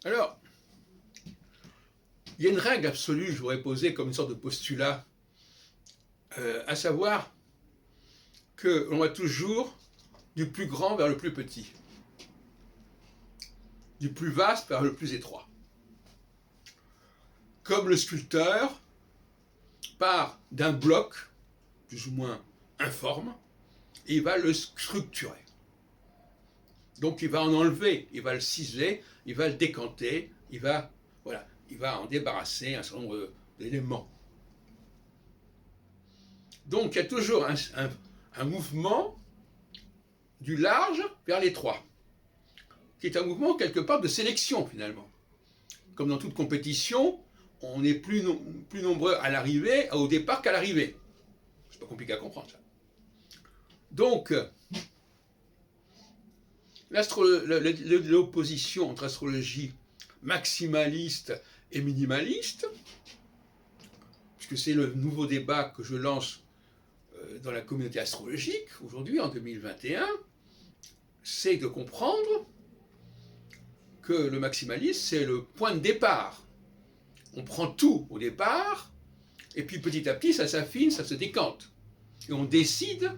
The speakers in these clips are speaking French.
Alors, il y a une règle absolue, je voudrais poser comme une sorte de postulat, à savoir que l'on va toujours du plus grand vers le plus petit, du plus vaste vers le plus étroit. Comme le sculpteur part d'un bloc, plus ou moins informe, et il va le structurer. Donc il va en enlever, il va le ciseler, il va le décanter, il va en débarrasser un certain nombre d'éléments. Donc il y a toujours un mouvement du large vers l'étroit, qui est un mouvement quelque part de sélection finalement. Comme dans toute compétition, on est plus nombreux à l'arrivée, au départ qu'à l'arrivée. C'est pas compliqué à comprendre ça. Donc, l'opposition entre astrologie maximaliste et minimaliste, puisque c'est le nouveau débat que je lance dans la communauté astrologique aujourd'hui en 2021, c'est de comprendre que le maximalisme, c'est le point de départ. On prend tout au départ, et puis petit à petit, ça s'affine, ça se décante. Et on décide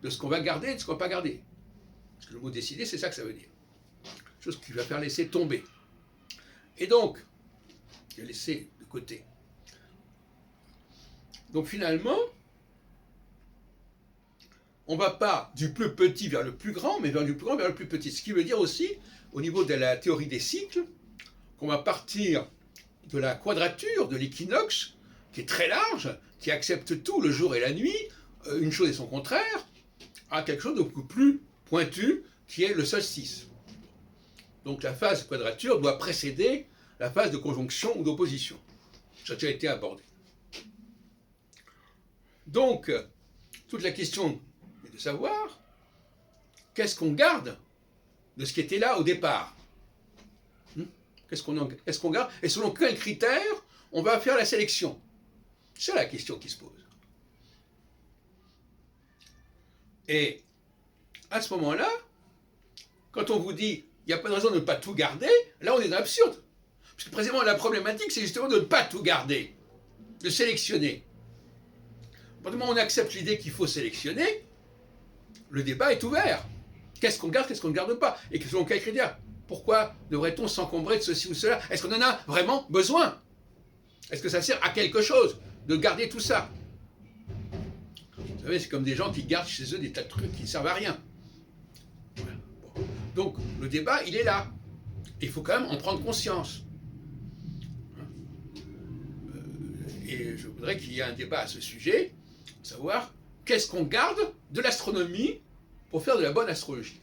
de ce qu'on va garder et de ce qu'on ne va pas garder. Parce que le mot décider, c'est ça que ça veut dire. Chose qui va faire laisser tomber. Et donc, laisser de côté. Donc finalement, on ne va pas du plus petit vers le plus grand, mais du plus grand vers le plus petit. Ce qui veut dire aussi, au niveau de la théorie des cycles, qu'on va partir de la quadrature de l'équinoxe, qui est très large, qui accepte tout, le jour et la nuit, une chose et son contraire, à quelque chose de beaucoup plus pointu, qui est le solstice. Donc la phase de quadrature doit précéder la phase de conjonction ou d'opposition. Ça a déjà été abordé. Donc, toute la question est de savoir qu'est-ce qu'on garde de ce qui était là au départ. Qu'est-ce qu'on garde et selon quels critères on va faire la sélection. C'est la question qui se pose. Et à ce moment-là, quand on vous dit il n'y a pas de raison de ne pas tout garder, là on est dans l'absurde. Parce que précisément la problématique, c'est justement de ne pas tout garder, de sélectionner. À partir du moment où on accepte l'idée qu'il faut sélectionner, le débat est ouvert. Qu'est-ce qu'on garde, qu'est-ce qu'on ne garde pas? Et selon quels critères? Pourquoi devrait-on s'encombrer de ceci ou cela? Est-ce qu'on en a vraiment besoin? Est-ce que ça sert à quelque chose de garder tout ça? Vous savez, c'est comme des gens qui gardent chez eux des tas de trucs qui ne servent à rien. Voilà. Bon. Donc, le débat, il est là. Il faut quand même en prendre conscience. Et je voudrais qu'il y ait un débat à ce sujet, savoir qu'est-ce qu'on garde de l'astronomie pour faire de la bonne astrologie.